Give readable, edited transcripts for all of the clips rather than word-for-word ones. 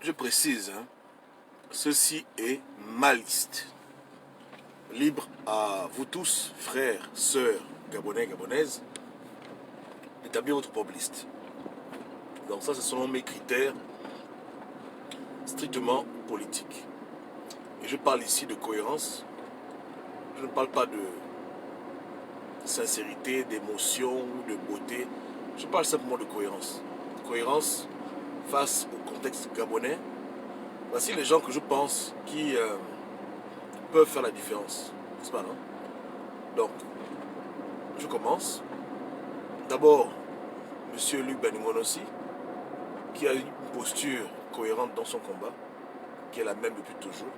je précise, hein, ceci est ma liste. Libre à vous tous, frères, sœurs, gabonais, gabonaises, d'établir votre propre liste. Donc ça, ce sont mes critères strictement politiques. Et je parle ici de cohérence. Je ne parle pas de sincérité, d'émotion, de beauté. Je parle simplement de cohérence. Cohérence face au contexte gabonais. Voici les gens que je pense qui peuvent faire la différence. N'est-ce pas, non? Donc, je commence. D'abord, M. Luc Banimonossi, qui a une posture cohérente dans son combat, qui est la même depuis toujours.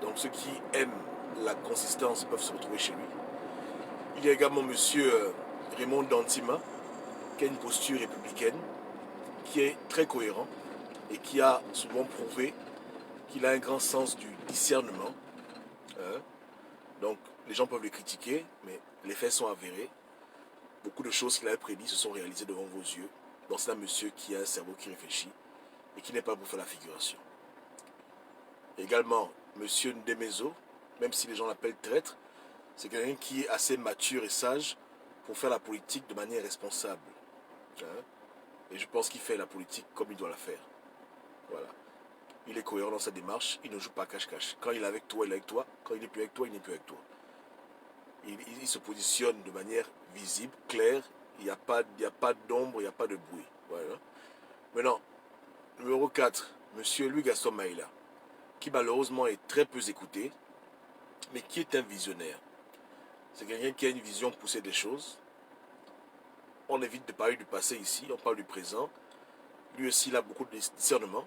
Donc ceux qui aiment la consistance peuvent se retrouver chez lui. Il y a également M. Raymond Dantima, qui a une posture républicaine, qui est très cohérent et qui a souvent prouvé qu'il a un grand sens du discernement. Donc les gens peuvent le critiquer, mais les faits sont avérés. Beaucoup de choses qu'il avait prédites se sont réalisées devant vos yeux. Donc c'est un monsieur qui a un cerveau qui réfléchit et qui n'est pas pour faire la figuration. Également, M. Ndemezo, même si les gens l'appellent traître, c'est quelqu'un qui est assez mature et sage pour faire la politique de manière responsable. Et je pense qu'il fait la politique comme il doit la faire. Voilà. Il est cohérent dans sa démarche, il ne joue pas cache-cache. Quand il est avec toi, il est avec toi. Quand il n'est plus avec toi, il n'est plus avec toi. Il se positionne de manière visible, claire. Il n'y a pas d'ombre, il n'y a pas de bruit. Voilà. Maintenant, numéro 4, M. Louis Gaston Maïla, qui malheureusement est très peu écouté, mais qui est un visionnaire. C'est quelqu'un qui a une vision poussée des choses. On évite de parler du passé ici, on parle du présent. Lui aussi, il a beaucoup de discernement,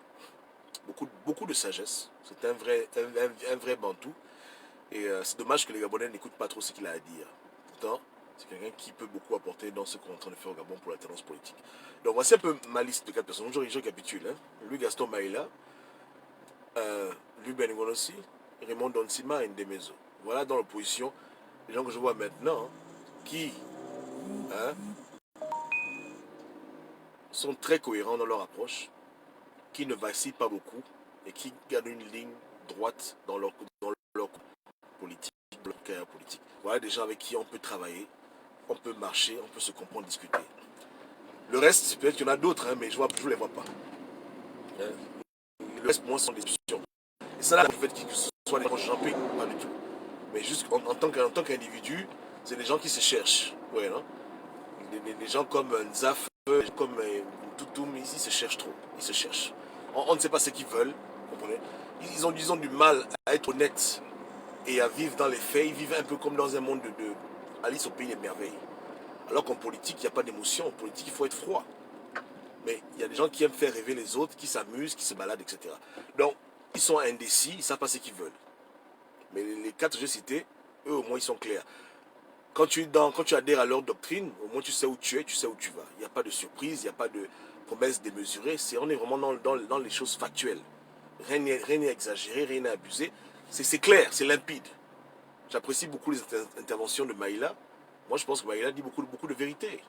beaucoup de sagesse. C'est un vrai bantou. Et c'est dommage que les Gabonais n'écoutent pas trop ce qu'il a à dire. Pourtant, c'est quelqu'un qui peut beaucoup apporter dans ce qu'on est en train de faire au Gabon pour la tendance politique. Donc voici un peu ma liste de 4 personnes. Je récapitule. Louis Gaston Maïla, Luc Bengonossi, Raymond Donsima et Ndemezo. Voilà dans l'opposition les gens que je vois maintenant qui sont très cohérents dans leur approche, qui ne vacillent pas beaucoup et qui gardent une ligne droite dans leur politique, leur carrière politique. Voilà des gens avec qui on peut travailler, on peut marcher, on peut se comprendre, discuter. Le reste, peut-être qu'il y en a d'autres, mais je ne les vois pas. Le reste, pour moi, sont des discussions. Et ça, là, le fait que ce soit des gens jumping, pas du tout. Mais juste en tant qu'individu, c'est des gens qui se cherchent. Ouais, non? Des gens comme Nzaf, comme Toutoum, ils se cherchent trop. Ils se cherchent. On ne sait pas ce qu'ils veulent. Comprenez? Ils ont du mal à être honnêtes et à vivre dans les faits. Ils vivent un peu comme dans un monde de Alice au pays des merveilles. Alors qu'en politique, il n'y a pas d'émotion. En politique, il faut être froid. Mais il y a des gens qui aiment faire rêver les autres, qui s'amusent, qui se baladent, etc. Donc, ils sont indécis, ils ne savent pas ce qu'ils veulent. Mais les 4 que j'ai cités, eux au moins ils sont clairs. Quand tu adhères à leur doctrine, au moins tu sais où tu es, tu sais où tu vas. Il n'y a pas de surprise, il n'y a pas de promesses démesurées. On est vraiment dans les choses factuelles. Rien n'est exagéré, rien n'est abusé. C'est clair, c'est limpide. J'apprécie beaucoup les interventions de Maïla. Moi je pense que Maïla dit beaucoup de vérité.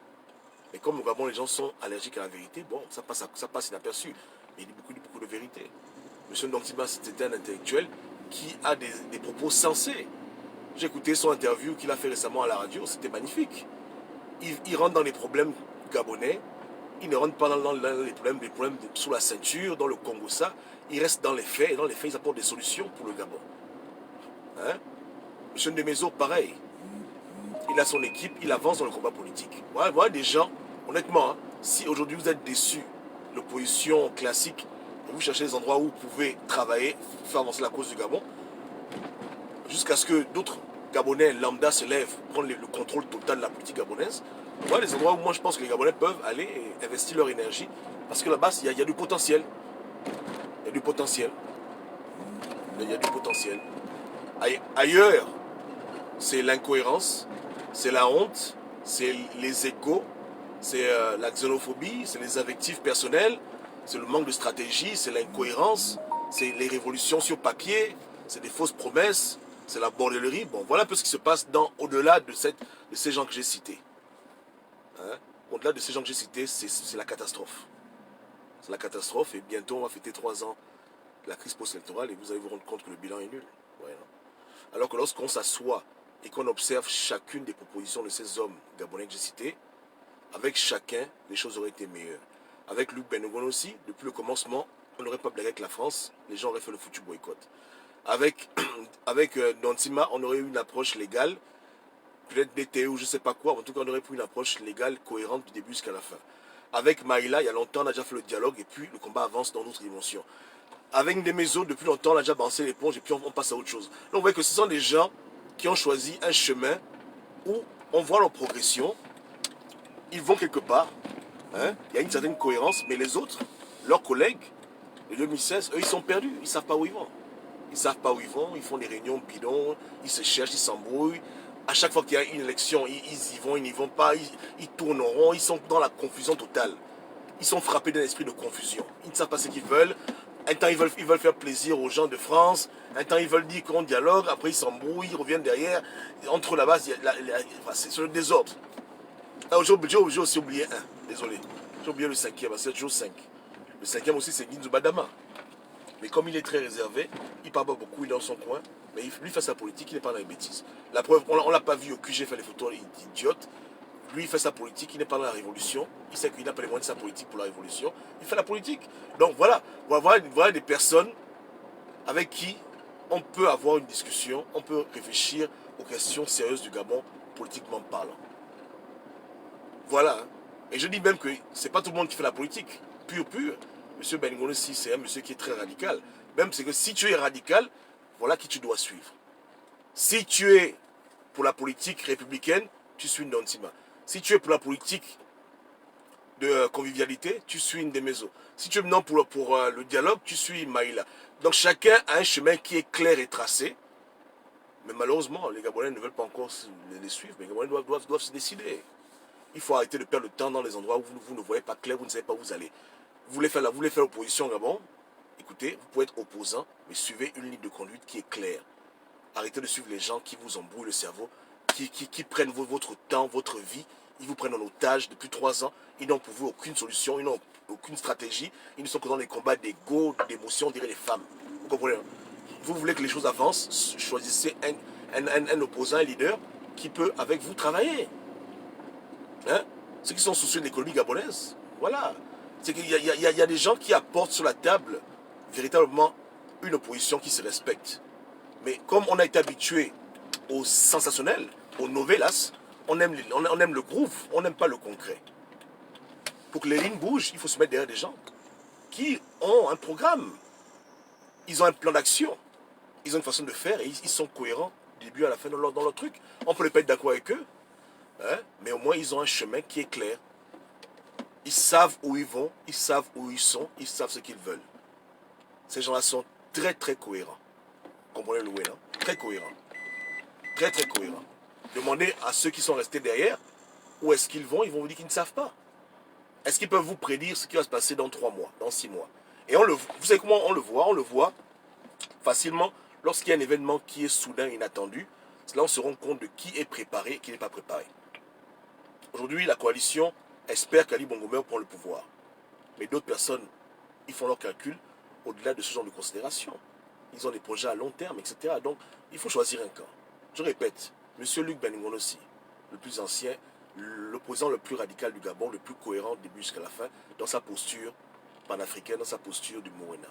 Et comme au Gabon les gens sont allergiques à la vérité, bon, ça passe inaperçu. Mais il dit beaucoup de vérité. M. Ndontima, c'était un intellectuel qui a des propos sensés. J'ai écouté son interview qu'il a fait récemment à la radio, c'était magnifique. Il rentre dans les problèmes gabonais, il ne rentre pas dans les problèmes sous la ceinture, dans le Congo, ça. Il reste dans les faits, et dans les faits, ils apportent des solutions pour le Gabon. M. Ndemezo, pareil. Il a son équipe, il avance dans le combat politique. Voilà des gens, honnêtement, si aujourd'hui vous êtes déçus, l'opposition classique, et vous cherchez des endroits où vous pouvez travailler, faire avancer la cause du Gabon, jusqu'à ce que d'autres Gabonais lambda se lèvent, prendre le contrôle total de la politique gabonaise. Voilà des endroits où moi je pense que les Gabonais peuvent aller et investir leur énergie, parce que là-bas, il y a du potentiel. Il y a du potentiel. Il y a du potentiel. Ailleurs, c'est l'incohérence, c'est la honte, c'est les égos, c'est la xénophobie, c'est les invectives personnelles, c'est le manque de stratégie, c'est l'incohérence, c'est les révolutions sur papier, c'est des fausses promesses, c'est la bordellerie. Bon, voilà un peu ce qui se passe au-delà de ces gens que j'ai cités. Au-delà de ces gens que j'ai cités, c'est la catastrophe. c'est la catastrophe et bientôt on va fêter 3 ans de la crise post-électorale et vous allez vous rendre compte que le bilan est nul. Ouais, non. Alors que lorsqu'on s'assoit et qu'on observe chacune des propositions de ces hommes gabonais que j'ai cités, avec chacun, les choses auraient été meilleures. Avec Luc Benengon aussi, depuis le commencement, on n'aurait pas blagué avec la France, les gens auraient fait le foutu boycott. Avec Dontima, on aurait eu une approche légale, peut-être DTE ou je ne sais pas quoi, en tout cas on aurait pris une approche légale cohérente du début jusqu'à la fin. Avec Maïla, il y a longtemps, on a déjà fait le dialogue et puis le combat avance dans d'autres dimensions. Avec Ndemezo, depuis longtemps, on a déjà balancé l'éponge et puis on passe à autre chose. Donc vous voyez que ce sont des gens qui ont choisi un chemin où on voit leur progression, ils vont quelque part, hein, il y a une certaine cohérence, mais les autres, leurs collègues, les 2016, eux, ils sont perdus, ils ne savent pas où ils vont. Ils ne savent pas où ils vont, ils font des réunions bidons, ils se cherchent, ils s'embrouillent. À chaque fois qu'il y a une élection, ils y vont, ils n'y vont pas, ils tourneront, ils sont dans la confusion totale. Ils sont frappés d'un esprit de confusion. Ils ne savent pas ce qu'ils veulent. Un temps, ils veulent faire plaisir aux gens de France. Un temps, ils veulent dire qu'on dialogue. Après, ils s'embrouillent, ils reviennent derrière. Entre là-bas, c'est le désordre. J'ai aussi oublié un. Désolé. J'ai oublié le cinquième. C'est toujours 5. Le cinquième aussi, c'est Ginzu Badama. Mais comme il est très réservé, il parle pas beaucoup, il est dans son coin. Mais lui fait sa politique, il n'est pas dans les bêtises. La preuve, on ne l'a pas vu au QG faire les photos idiotes. Lui, il fait sa politique, il n'est pas dans la révolution. Il sait qu'il n'a pas les moyens de sa politique pour la révolution. Il fait la politique. Donc voilà, voilà des personnes avec qui on peut avoir une discussion, on peut réfléchir aux questions sérieuses du Gabon, politiquement parlant. Voilà. Hein. Et je dis même que ce n'est pas tout le monde qui fait la politique. Pur. Monsieur Benengon aussi, c'est un monsieur qui est très radical. Même c'est que si tu es radical, voilà qui tu dois suivre. Si tu es pour la politique républicaine, tu suis Ndontima. Si tu es pour la politique de convivialité, tu suis Ndemezo. Si tu es maintenant pour le dialogue, tu suis Maïla. Donc chacun a un chemin qui est clair et tracé. Mais malheureusement, les Gabonais ne veulent pas encore les suivre. Mais les Gabonais doivent se décider. Il faut arrêter de perdre le temps dans les endroits où vous ne voyez pas clair, vous ne savez pas où vous allez. Vous voulez faire l'opposition au Gabon? Écoutez, vous pouvez être opposant, mais suivez une ligne de conduite qui est claire. Arrêtez de suivre les gens qui vous embrouillent le cerveau, qui prennent votre temps, votre vie. Ils vous prennent en otage depuis 3 ans. Ils n'ont pour vous aucune solution, ils n'ont aucune stratégie. Ils ne sont que dans des combats d'ego, d'émotion, on dirait les femmes. Vous comprenez? Vous voulez que les choses avancent, choisissez un opposant, un leader qui peut avec vous travailler. Hein? Ceux qui sont soucieux de l'économie gabonaise, voilà. C'est qu'il y a des gens qui apportent sur la table véritablement une opposition qui se respecte. Mais comme on a été habitué au sensationnel, au novelas, on aime le groove, on n'aime pas le concret. Pour que les lignes bougent, il faut se mettre derrière des gens qui ont un programme. Ils ont un plan d'action. Ils ont une façon de faire et ils sont cohérents du début à la fin dans leur truc. On peut ne pas être d'accord avec eux, hein, mais au moins ils ont un chemin qui est clair. Ils savent où ils vont, ils savent où ils sont, ils savent ce qu'ils veulent. Ces gens-là sont très très cohérents. Comprenez le non? Très cohérents. Très très cohérents. Demandez à ceux qui sont restés derrière où est-ce qu'ils vont vous dire qu'ils ne savent pas. Est-ce qu'ils peuvent vous prédire ce qui va se passer dans 3 mois, dans 6 mois? Et vous savez comment on le voit? On le voit facilement lorsqu'il y a un événement qui est soudain, inattendu. Là, on se rend compte de qui est préparé et qui n'est pas préparé. Aujourd'hui, la coalition espère qu'Ali Bongo Mère prend le pouvoir. Mais d'autres personnes, ils font leurs calculs au-delà de ce genre de considération. Ils ont des projets à long terme, etc. Donc, il faut choisir un camp. Je répète, M. Luc Benengon aussi, le plus ancien, l'opposant le plus radical du Gabon, le plus cohérent du début jusqu'à la fin, dans sa posture panafricaine, dans sa posture du Morena.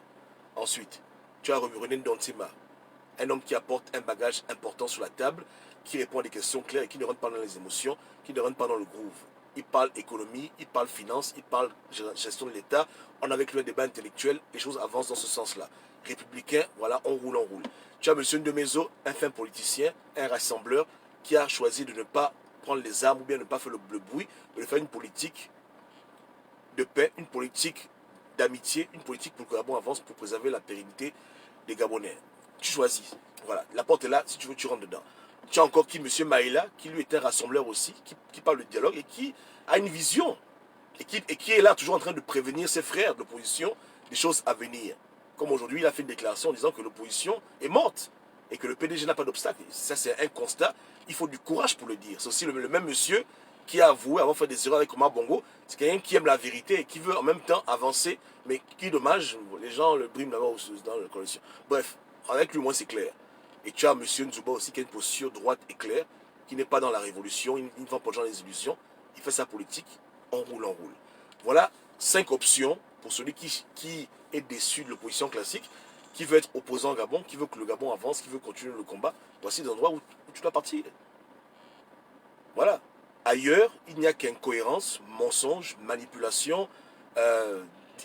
Ensuite, tu as René Ndontima, un homme qui apporte un bagage important sur la table, qui répond à des questions claires et qui ne rentre pas dans les émotions, qui ne rentre pas dans le groove. Il parle économie, il parle finance, il parle gestion de l'État. On a avec lui un débat intellectuel, les choses avancent dans ce sens-là. Républicain, voilà, on roule. Tu as M. Ndemezo, un fin politicien, un rassembleur, qui a choisi de ne pas prendre les armes ou bien ne pas faire le bruit, mais de faire une politique de paix, une politique d'amitié, une politique pour que le Gabon avance, pour préserver la pérennité des Gabonais. Tu choisis. Voilà, la porte est là, si tu veux, tu rentres dedans. Tu as encore qui, M. Maïla, qui lui est un rassembleur aussi, qui parle de dialogue et qui a une vision. Et qui est là toujours en train de prévenir ses frères de l'opposition des choses à venir. Comme aujourd'hui, il a fait une déclaration en disant que l'opposition est morte et que le PDG n'a pas d'obstacle. Ça, c'est un constat. Il faut du courage pour le dire. C'est aussi le même monsieur qui a avoué avoir fait des erreurs avec Omar Bongo. C'est quelqu'un qui aime la vérité et qui veut en même temps avancer, mais qui dommage, les gens le briment là-bas dans la coalition. Bref, avec lui, moi, c'est clair. Et tu as M. Nzouba aussi qui a une posture droite et claire, qui n'est pas dans la révolution, il ne vend pas de gens des illusions, il fait sa politique, on roule, on roule. Voilà 5 options pour celui qui est déçu de l'opposition classique, qui veut être opposant au Gabon, qui veut que le Gabon avance, qui veut continuer le combat. Voici des endroits où tu dois partir. Voilà. Ailleurs, il n'y a qu'incohérence, mensonge, manipulation,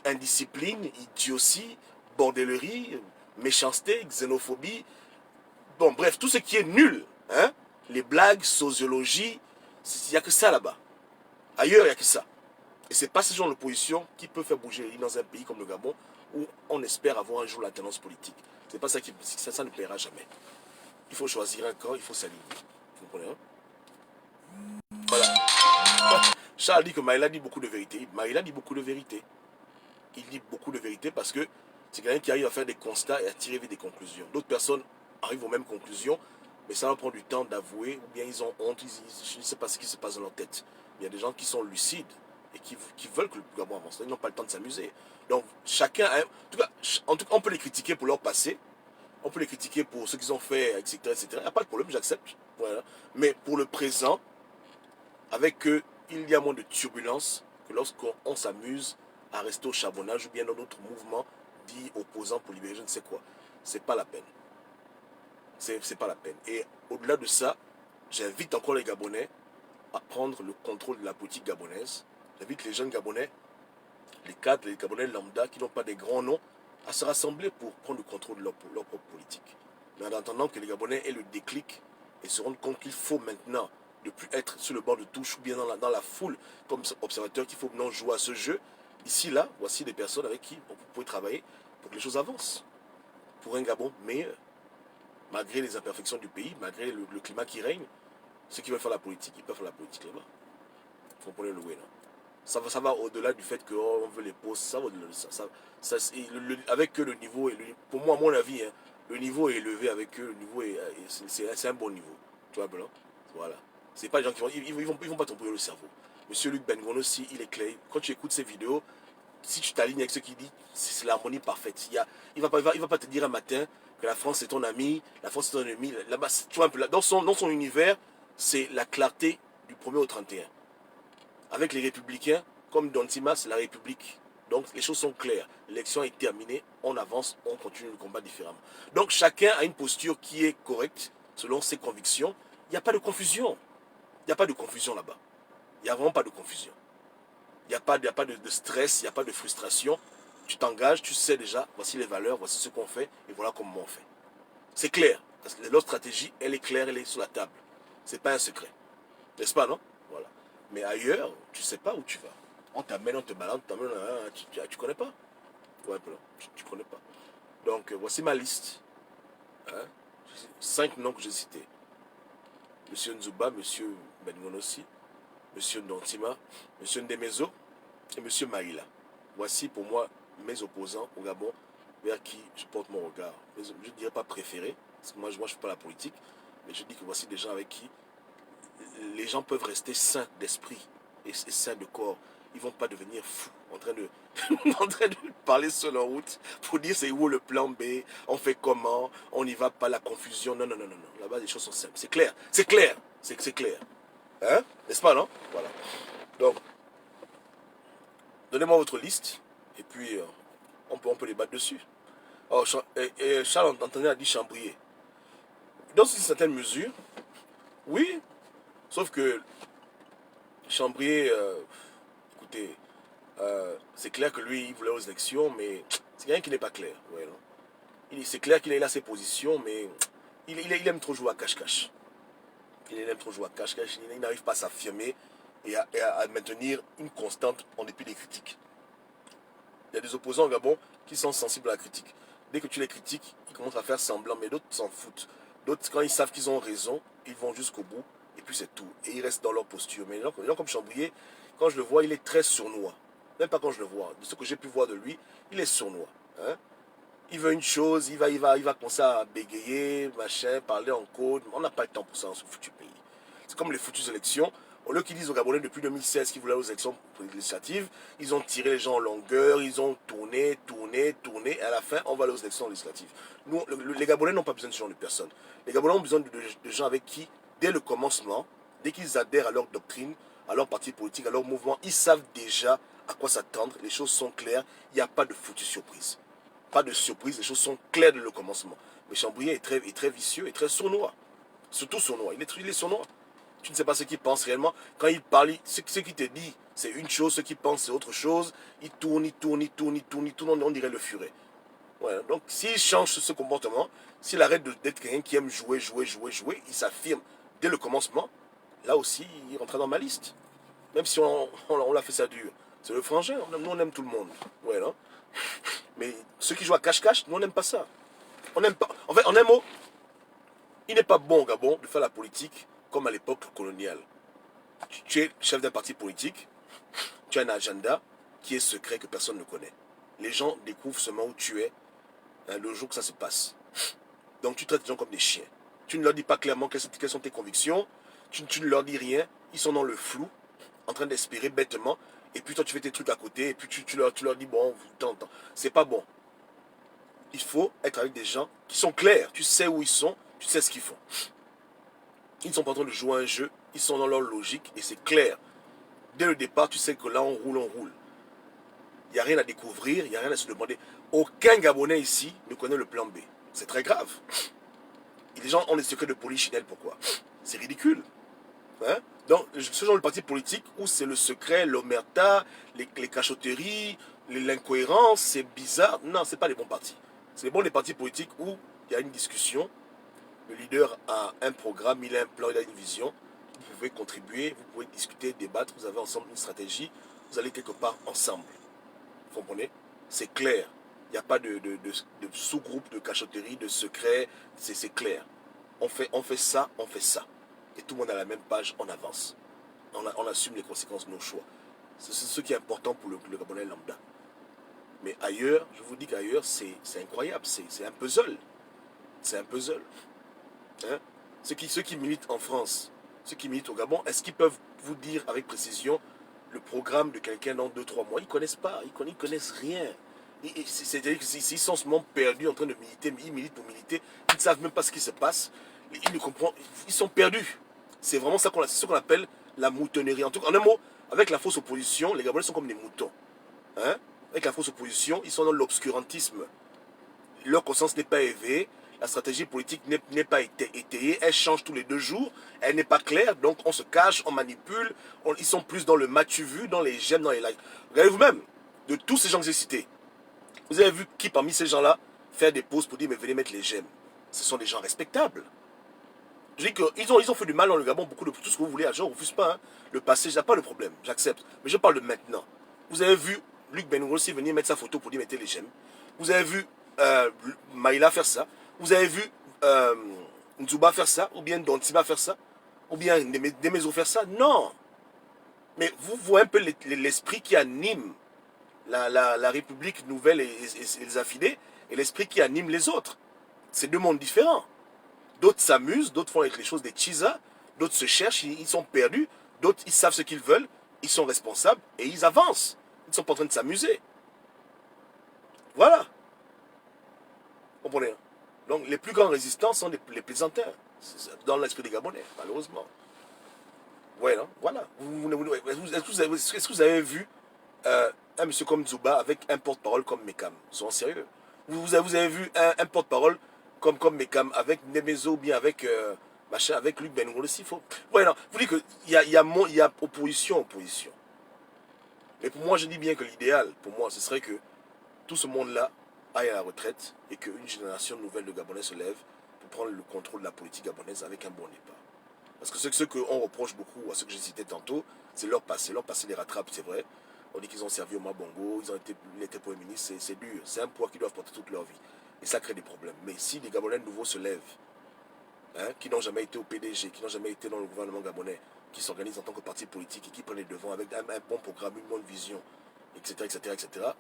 indiscipline, idiotie, bordellerie, méchanceté, xénophobie. Bon, bref, tout ce qui est nul. Hein? Les blagues, sociologie, il n'y a que ça là-bas. Ailleurs, il n'y a que ça. Et c'est pas ce genre d'opposition qui peut faire bouger les lignes dans un pays comme le Gabon, où on espère avoir un jour la tendance politique. C'est pas ça qui ça ne plaira jamais. Il faut choisir un camp, il faut s'aligner. Vous comprenez, hein? Voilà. Charles dit que Maïla dit beaucoup de vérité. Maïla dit beaucoup de vérité. Il dit beaucoup de vérité parce que c'est quelqu'un qui arrive à faire des constats et à tirer vite des conclusions. D'autres personnes arrivent aux mêmes conclusions, mais ça va prendre du temps d'avouer, ou bien ils ont honte, je ne sais pas ce qui se passe dans leur tête. Il y a des gens qui sont lucides et qui veulent que le Gabon avance. Ils n'ont pas le temps de s'amuser. Donc chacun, en tout cas, on peut les critiquer pour leur passé, on peut les critiquer pour ce qu'ils ont fait, etc. etc. Il n'y a pas de problème, j'accepte. Voilà. Mais pour le présent, avec eux, il y a moins de turbulences que lorsqu'on s'amuse à rester au charbonnage ou bien dans d'autres mouvements dits opposants pour libérer je ne sais quoi. C'est pas la peine. C'est pas la peine. Et au-delà de ça, j'invite encore les Gabonais à prendre le contrôle de la politique gabonaise. J'invite les jeunes Gabonais, les cadres, les Gabonais lambda qui n'ont pas des grands noms, à se rassembler pour prendre le contrôle de leur propre politique. Mais en attendant que les Gabonais aient le déclic et se rendent compte qu'il faut maintenant ne plus être sur le bord de touche ou bien dans la foule comme observateur, qu'il faut maintenant jouer à ce jeu. Ici, là, voici des personnes avec qui vous pouvez travailler pour que les choses avancent. Pour un Gabon meilleur. Malgré les imperfections du pays, malgré le climat qui règne, ceux qui veulent faire la politique, ils peuvent faire la politique là-bas. Vous comprenez le way, là. Ça va au-delà du fait qu'on veut les postes, ça va au-delà de ça. Avec eux, le niveau est, pour moi, à mon avis, hein, le niveau est élevé avec eux, le niveau c'est un bon niveau. Tu vois, blanc. Voilà. C'est pas les gens qui vont pas t'embrouiller le cerveau. Monsieur Luc Bengono aussi, il est clair. Quand tu écoutes ses vidéos, si tu t'alignes avec ce qu'il dit, c'est l'harmonie parfaite. Il va pas te dire un matin que la France est ton ami, la France est ton ennemi. Là-bas, tu vois un peu, dans son univers, c'est la clarté du 1er au 31. Avec les républicains, comme Dontima, c'est la République. Donc les choses sont claires. L'élection est terminée, on avance, on continue le combat différemment. Donc chacun a une posture qui est correcte, selon ses convictions. Il n'y a pas de confusion. Il n'y a pas de confusion là-bas. Il n'y a vraiment pas de confusion. Il n'y a pas de stress, il n'y a pas de frustration. Tu t'engages, tu sais déjà, voici les valeurs, voici ce qu'on fait, et voilà comment on fait. C'est clair. Parce que leur stratégie, elle est claire, elle est sur la table. Ce n'est pas un secret. N'est-ce pas, non? Voilà. Mais ailleurs, tu ne sais pas où tu vas. On t'amène, on te balade, on t'amène, tu ne connais pas. Ouais, tu ne connais pas. Donc, voici ma liste. Hein? 5 noms que j'ai cités. Monsieur Nzouba, Monsieur Bengonossi, Monsieur Ndontima, Monsieur Ndemezo et Monsieur Maïla. Voici pour moi mes opposants au Gabon vers qui je porte mon regard. Je ne dirais pas préféré, parce que moi je ne fais pas la politique, mais je dis que voici des gens avec qui les gens peuvent rester sains d'esprit et sains de corps. Ils ne vont pas devenir fous en train de, en train de parler sur leur route pour dire c'est où le plan B, on fait comment, on n'y va pas, la confusion. Non, non, non, non, non. Là-bas, les choses sont simples. C'est clair, c'est clair, c'est clair. Hein? N'est-ce pas, non? Voilà. Donc, donnez-moi votre liste et puis on peut débattre dessus. Oh, Charles Anthony a dit Chambrier. Dans une certaine mesure, oui, sauf que Chambrier, écoutez, c'est clair que lui, il voulait aux élections, mais c'est quelqu'un qui n'est pas clair. Ouais, c'est clair qu'il a ses positions, mais il aime trop jouer à cache-cache. Il aime trop jouer à cache-cache, il n'arrive pas à s'affirmer et à maintenir une constante en dépit des critiques. Il y a des opposants au Gabon qui sont sensibles à la critique. Dès que tu les critiques, ils commencent à faire semblant, mais d'autres s'en foutent. D'autres, quand ils savent qu'ils ont raison, ils vont jusqu'au bout, et puis c'est tout. Et ils restent dans leur posture. Mais les gens comme Chambrier, quand je le vois, il est très sournois. Même pas quand je le vois. De ce que j'ai pu voir de lui, il est sournois. Hein? Il veut une chose, il va commencer à bégayer, machin, parler en code. On n'a pas le temps pour ça dans ce foutu pays. C'est comme les foutues élections. Au lieu qu'ils disent aux Gabonais depuis 2016 qu'ils voulaient aux élections législatives, ils ont tiré les gens en longueur, ils ont tourné, et à la fin, on va aller aux élections législatives. Nous, les Gabonais n'ont pas besoin de ce genre de personnes. Les Gabonais ont besoin de gens avec qui, dès le commencement, dès qu'ils adhèrent à leur doctrine, à leur parti politique, à leur mouvement, ils savent déjà à quoi s'attendre, les choses sont claires, il n'y a pas de foutue surprise. Pas de surprise, les choses sont claires dès le commencement. Mais Chambrier est très vicieux et très sournois. Surtout sournois, il est sournois. Tu ne sais pas ce qu'il pense réellement. Quand il parle, ce qu'il te dit, c'est une chose, ce qu'il pense, c'est autre chose. Il tourne, on dirait le furet. Ouais, donc s'il change ce comportement, s'il arrête d'être quelqu'un qui aime jouer, il s'affirme dès le commencement, là aussi, il rentre dans ma liste. Même si on l'a fait ça dur. C'est le frangin, nous on aime tout le monde. Ouais, non? Mais ceux qui jouent à cache-cache, nous on n'aime pas ça. On n'aime pas. En fait, en un mot, il n'est pas bon au Gabon de faire la politique comme à l'époque coloniale. Tu es chef d'un parti politique, tu as un agenda qui est secret que personne ne connaît. Les gens découvrent seulement où tu es le jour que ça se passe. Donc tu traites les gens comme des chiens. Tu ne leur dis pas clairement quelles sont tes convictions, tu ne leur dis rien, ils sont dans le flou, en train d'espérer bêtement, et puis toi tu fais tes trucs à côté, et puis tu leur dis bon, t'entends. C'est pas bon. Il faut être avec des gens qui sont clairs, tu sais où ils sont, tu sais ce qu'ils font. Ils ne sont pas en train de jouer un jeu, ils sont dans leur logique et c'est clair. Dès le départ, tu sais que là, on roule. Il n'y a rien à découvrir, il n'y a rien à se demander. Aucun Gabonais ici ne connaît le plan B. C'est très grave. Et les gens ont des secrets de polichinelle, pourquoi? C'est ridicule. Hein? Donc, ce genre de parti politique où c'est le secret, l'omerta, les cachotteries, l'incohérence, c'est bizarre. Non, ce n'est pas les bons partis. C'est les partis politiques où il y a une discussion. Le leader a un programme, il a un plan, il a une vision. Vous pouvez contribuer, vous pouvez discuter, débattre, vous avez ensemble une stratégie, vous allez quelque part ensemble. Vous comprenez? C'est clair. Il n'y a pas de sous-groupe, de cachotterie, de secret, c'est clair. On fait ça, on fait ça. Et tout le monde à la même page, on avance. On assume les conséquences de nos choix. C'est ce qui est important pour le Gabonais lambda. Mais ailleurs, je vous dis qu'ailleurs, c'est incroyable, c'est un puzzle. C'est un puzzle. Hein? Ceux qui militent en France, ceux qui militent au Gabon, est-ce qu'ils peuvent vous dire avec précision le programme de quelqu'un dans 2-3 mois? Ils ne connaissent pas, ils connaissent rien. C'est-à-dire qu'ils sont seulement perdus en train de militer, mais ils militent pour militer, ils ne savent même pas ce qui se passe, ils ne comprennent, ils sont perdus. C'est vraiment ça ce qu'on appelle la moutonnerie. En tout cas, en un mot, avec la fausse opposition, les Gabonais sont comme des moutons. Hein? Avec la fausse opposition, ils sont dans l'obscurantisme. Leur conscience n'est pas éveillée, la stratégie politique n'est pas étayée, elle change tous les 2 jours, elle n'est pas claire, donc on se cache, on manipule, ils sont plus dans le m'as-tu vu, dans les j'aime, dans les likes. Regardez vous-même, de tous ces gens que j'ai cités, vous avez vu qui parmi ces gens-là faire des pauses pour dire mais venez mettre les j'aime? Ce sont des gens respectables. Je dis qu'ils ont fait du mal dans le Gabon, beaucoup de tout ce que vous voulez, je ne refuse pas. Hein. Le passé, j'ai pas de problème, j'accepte. Mais je parle de maintenant. Vous avez vu Luc Bengourossi venir mettre sa photo pour dire mettez les j'aime. Vous avez vu Maïla faire ça. Vous avez vu Nzouba faire ça, ou bien Dontiba faire ça, ou bien Demezo faire ça. Non. Mais vous voyez un peu l'esprit qui anime la République nouvelle et les affidés, et l'esprit qui anime les autres. C'est 2 mondes différents. D'autres s'amusent, d'autres font avec les choses des chisas, d'autres se cherchent, ils sont perdus, d'autres ils savent ce qu'ils veulent, ils sont responsables et ils avancent. Ils ne sont pas en train de s'amuser. Voilà. Vous comprenez? Donc les plus grands résistants sont les plaisantins, dans l'esprit des Gabonais, malheureusement. Ouais, non? Voilà. Est-ce que vous avez vu un monsieur comme Zouba avec un porte-parole comme Mekam? Soyons sérieux. Vous avez vu un porte-parole comme Mekam avec Nemezo ou bien avec avec Luc Bengourou aussi. Ouais, non. Vous dites qu'il y a opposition. Mais pour moi, je dis bien que l'idéal, pour moi, ce serait que tout ce monde-là aille à la retraite et qu'une génération nouvelle de Gabonais se lève pour prendre le contrôle de la politique gabonaise avec un bon départ. Parce que ce qu'on reproche beaucoup à ceux que j'ai cités tantôt, c'est leur passé. Leur passé les rattrape, c'est vrai. On dit qu'ils ont servi au Mabongo, ils ont été premiers ministres, c'est dur. C'est un poids qu'ils doivent porter toute leur vie. Et ça crée des problèmes. Mais si les Gabonais nouveaux se lèvent, hein, qui n'ont jamais été au PDG, qui n'ont jamais été dans le gouvernement gabonais, qui s'organisent en tant que parti politique et qui prennent les devants avec un bon programme, une bonne vision, etc.,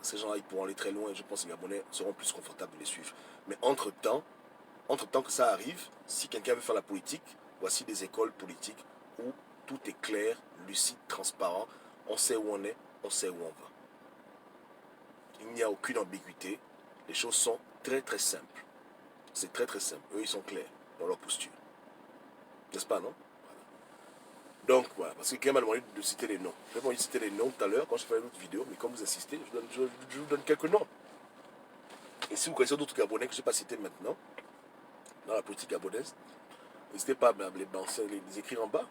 ces gens-là, ils pourront aller très loin et je pense que les Gabonais seront plus confortables de les suivre. Mais entre-temps que ça arrive, si quelqu'un veut faire la politique, voici des écoles politiques où tout est clair, lucide, transparent. On sait où on est, on sait où on va. Il n'y a aucune ambiguïté. Les choses sont très très simples. C'est très très simple. Eux, ils sont clairs dans leur posture. N'est-ce pas, non? Donc, voilà. Parce que quelqu'un m'a demandé de citer les noms. J'ai demandé de citer les noms tout à l'heure quand je fais une autre vidéo. Mais comme vous insistez, je vous donne quelques noms. Et si vous connaissez d'autres Gabonais que je n'ai pas cités maintenant, dans la politique gabonaise, n'hésitez pas à les écrire en bas.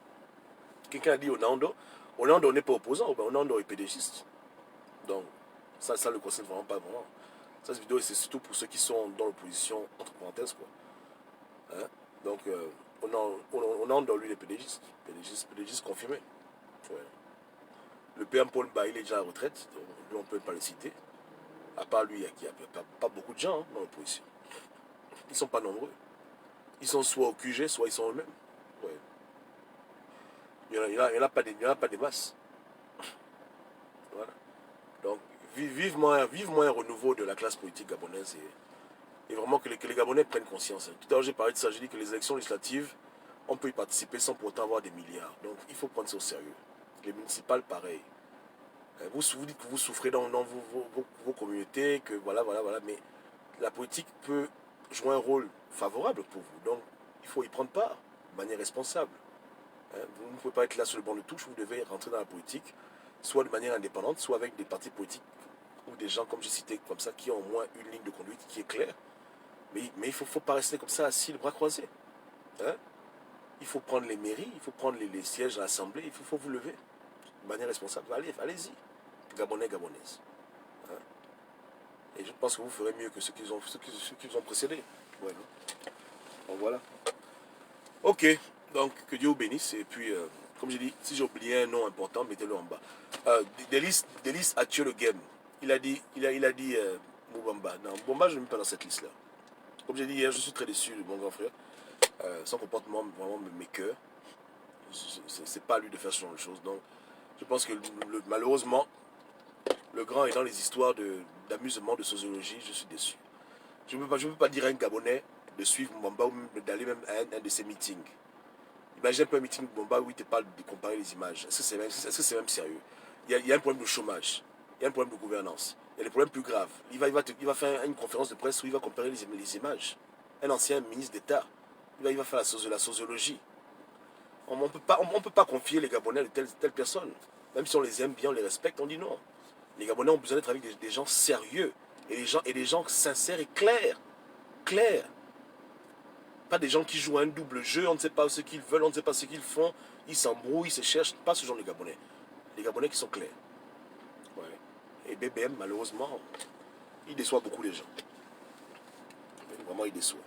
Quelqu'un a dit Onando. Onando n'est pas opposant. Onando est pédégiste. Donc, ça ne le concerne vraiment pas vraiment. Cette vidéo, c'est surtout pour ceux qui sont dans l'opposition, entre parenthèses, quoi. Hein? Donc, Onando, lui, il est pédégiste. Pédégiste confirmé. Ouais. Le PM Paul Ba, il est déjà à la retraite. Donc, lui, on ne peut pas le citer. À part lui, il n'y a pas beaucoup de gens, hein, dans l'opposition. Ils ne sont pas nombreux. Ils sont soit au QG, soit ils sont eux-mêmes. Ouais. Il n'y en a pas des masses. Voilà. Donc, vivement un renouveau de la classe politique gabonaise et vraiment que les Gabonais prennent conscience. Tout à l'heure, j'ai parlé de ça. J'ai dit que les élections législatives, on peut y participer sans pourtant avoir des milliards. Donc, il faut prendre ça au sérieux. Les municipales, pareil. Vous dites que vous souffrez dans vos communautés, que voilà. Mais la politique peut jouer un rôle favorable pour vous. Donc, il faut y prendre part de manière responsable. Vous ne pouvez pas être là sur le banc de touche, vous devez rentrer dans la politique, soit de manière indépendante, soit avec des partis politiques ou des gens, comme j'ai cité, comme ça, qui ont au moins une ligne de conduite qui est claire. Mais il ne faut pas rester comme ça, assis, le bras croisé. Hein? Il faut prendre les mairies, il faut prendre les sièges à l'Assemblée, il faut vous lever de manière responsable. Allez-y, Gabonais, Gabonaises. Hein? Et je pense que vous ferez mieux que ceux qui vous ont précédés. Ouais, donc voilà. Ok, donc que Dieu vous bénisse. Et puis, comme j'ai dit, si j'ai oublié un nom important, mettez-le en bas. Delis a tué le game. Il a dit Moubamba. Non, Moubamba, je ne mets pas dans cette liste-là. Comme j'ai dit hier, je suis très déçu de mon grand frère. Son comportement vraiment me cœur. C'est pas à lui de faire ce genre de choses. Donc, je pense que malheureusement, le grand est dans les histoires d'amusement, de sociologie. Je suis déçu. Je ne peux pas dire à un Gabonais de suivre Moubamba ou d'aller même à un de ses meetings. Imagine un peu un meeting de Moubamba où il te parle de comparer les images. Est-ce que c'est même sérieux? Il y a un problème de chômage. Il y a un problème de gouvernance. Il y a des problèmes plus graves. Il va faire une conférence de presse où il va comparer les images. Un ancien ministre d'État. Il va faire la sociologie. On ne peut pas confier les Gabonais de telle personne. Même si on les aime bien, on les respecte, on dit non. Les Gabonais ont besoin d'être avec des gens sérieux. Et des gens sincères et clairs. Clairs. Pas des gens qui jouent un double jeu, on ne sait pas ce qu'ils veulent, on ne sait pas ce qu'ils font. Ils s'embrouillent, ils se cherchent. Pas ce genre de Gabonais. Les Gabonais qui sont clairs. Ouais. Et BBM, malheureusement, il déçoit beaucoup les gens. Vraiment, il déçoit.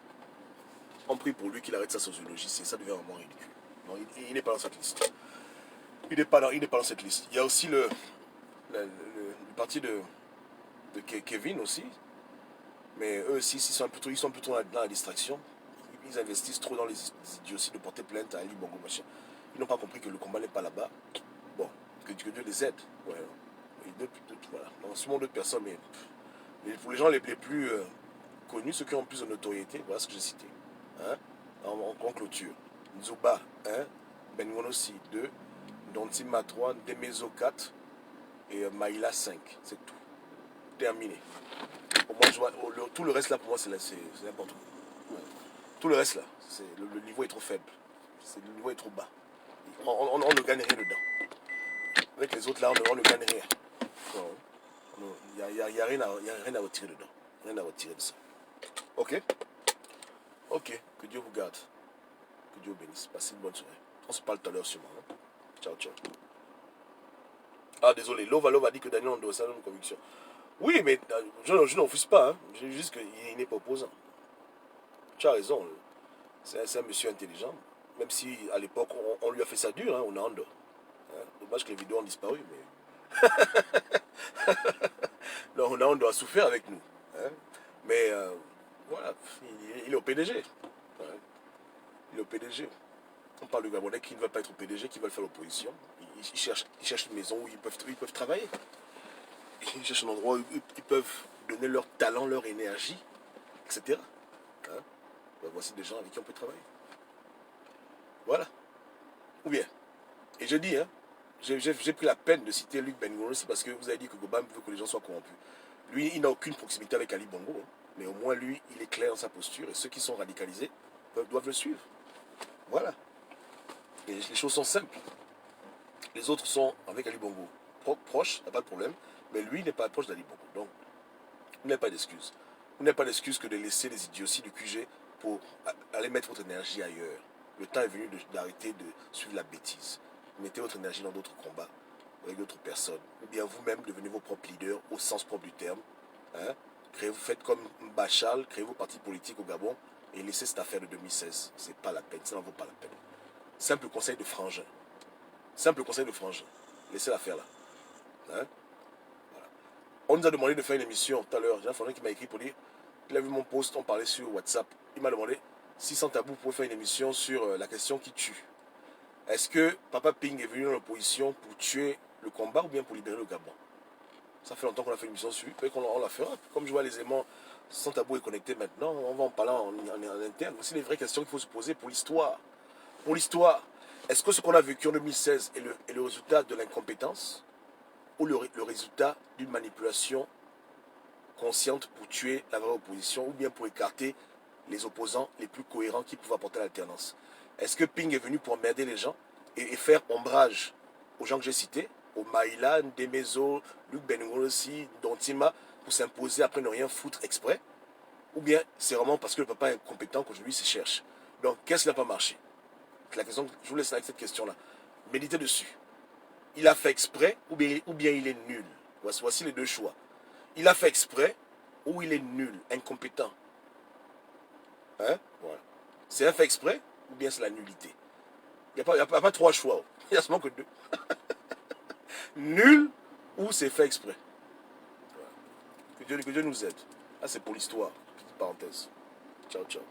On prie pour lui qu'il arrête sa sociologie, ça devient vraiment ridicule. Non, il n'est pas dans cette liste. Il n'est pas dans cette liste. Il y a aussi le parti de Kevin aussi. Mais eux aussi, ils sont plutôt dans la distraction. Ils investissent trop dans les idioties de porter plainte à Ali Bongo machin. Ils n'ont pas compris que le combat n'est pas là-bas. Bon, que Dieu les aide. Ouais. Et voilà. Donc, sûrement d'autres personnes, mais pour les gens les plus connus, ceux qui ont plus de notoriété, voilà ce que j'ai cité. Hein? En clôture. Nzuba 1, Bengonossi 2, Dontima 3, Demezo 4 et Maïla 5. C'est tout. Terminé. Pour moi, tout le reste là, pour moi, c'est n'importe quoi. Ouais. Tout le reste là, le niveau est trop faible. Le niveau est trop bas. On ne gagne rien dedans. Avec les autres là, on ne gagne rien. Il n'y a rien à retirer dedans. Rien à retirer de ça. Ok? Ok. Que Dieu vous garde. Que Dieu vous bénisse. Passez une bonne soirée. On se parle tout à l'heure sûrement. Hein? Ciao, ciao. Ah, désolé. Lova dit que Daniel Ondo, ça a une conviction. Oui, mais je n'offuse pas. Hein. Je dis juste qu'il n'est pas opposant. Tu as raison. C'est un monsieur intelligent. Même si à l'époque, on lui a fait ça dur, hein, on a Ondo. Hein. Dommage que les vidéos ont disparu, mais. Donc, on doit souffrir avec nous. Hein. Mais voilà, il est au PDG. Ouais. Il est au PDG. On parle de Gabonais qui ne veulent pas être au PDG, qui veulent faire l'opposition. Ils cherchent une maison où ils peuvent travailler. Ils cherchent un endroit où ils peuvent donner leur talent, leur énergie, etc. Hein. Ben, voici des gens avec qui on peut travailler. Voilà. Ou bien. Et je dis, hein, J'ai pris la peine de citer Luc Bengoro, c'est parce que vous avez dit que Gobam veut que les gens soient corrompus. Lui, il n'a aucune proximité avec Ali Bongo, hein, mais au moins lui, il est clair dans sa posture et ceux qui sont radicalisés doivent le suivre. Voilà. Et les choses sont simples. Les autres sont avec Ali Bongo proches, il n'y a pas de problème, mais lui n'est pas proche d'Ali Bongo. Donc, vous n'avez pas d'excuse. Vous n'avez pas d'excuse que de laisser les idioties du QG pour aller mettre votre énergie ailleurs. Le temps est venu d'arrêter de suivre la bêtise. Mettez votre énergie dans d'autres combats avec d'autres personnes. Ou bien vous-même devenez vos propres leaders au sens propre du terme. Hein? Vous faites comme Bachal, créez vos partis politiques au Gabon et laissez cette affaire de 2016. C'est pas la peine, ça n'en vaut pas la peine. Simple conseil de frangin. Simple conseil de frangin. Laissez l'affaire là. Hein? Voilà. On nous a demandé de faire une émission tout à l'heure. J'ai un frangin qui m'a écrit pour dire, il a vu mon post, on parlait sur WhatsApp. Il m'a demandé si sans tabou, vous pouvez faire une émission sur la question qui tue. Est-ce que Papa Ping est venu dans l'opposition pour tuer le combat ou bien pour libérer le Gabon? Ça fait longtemps qu'on a fait une émission sur lui, peut-être qu'on la fera. Comme je vois les aimants, sans tabou est connecté maintenant, on va en parler en interne. Voici les vraies questions qu'il faut se poser pour l'histoire. Pour l'histoire, est-ce que ce qu'on a vécu en 2016 est le résultat de l'incompétence ou le résultat d'une manipulation consciente pour tuer la vraie opposition ou bien pour écarter les opposants les plus cohérents qui pouvaient apporter l'alternance? Est-ce que Ping est venu pour emmerder les gens et faire ombrage aux gens que j'ai cités, au Maïla, Ndemezo, Luc Bengoro-Si, Dontima, pour s'imposer après ne rien foutre exprès? Ou bien c'est vraiment parce que le papa est incompétent qu'aujourd'hui il se cherche? Donc qu'est-ce qui n'a pas marché? La question, je vous laisse avec cette question-là. Méditez dessus. Il a fait exprès ou bien il est nul? Voici les deux choix. Il a fait exprès ou il est nul, incompétent? Hein? Voilà. C'est un fait exprès ou bien c'est la nullité? Il n'y a pas trois choix. Il n'y a seulement que deux. Nul ou c'est fait exprès. Voilà. Que Dieu nous aide. Là, c'est pour l'histoire. Petite parenthèse. Ciao, ciao.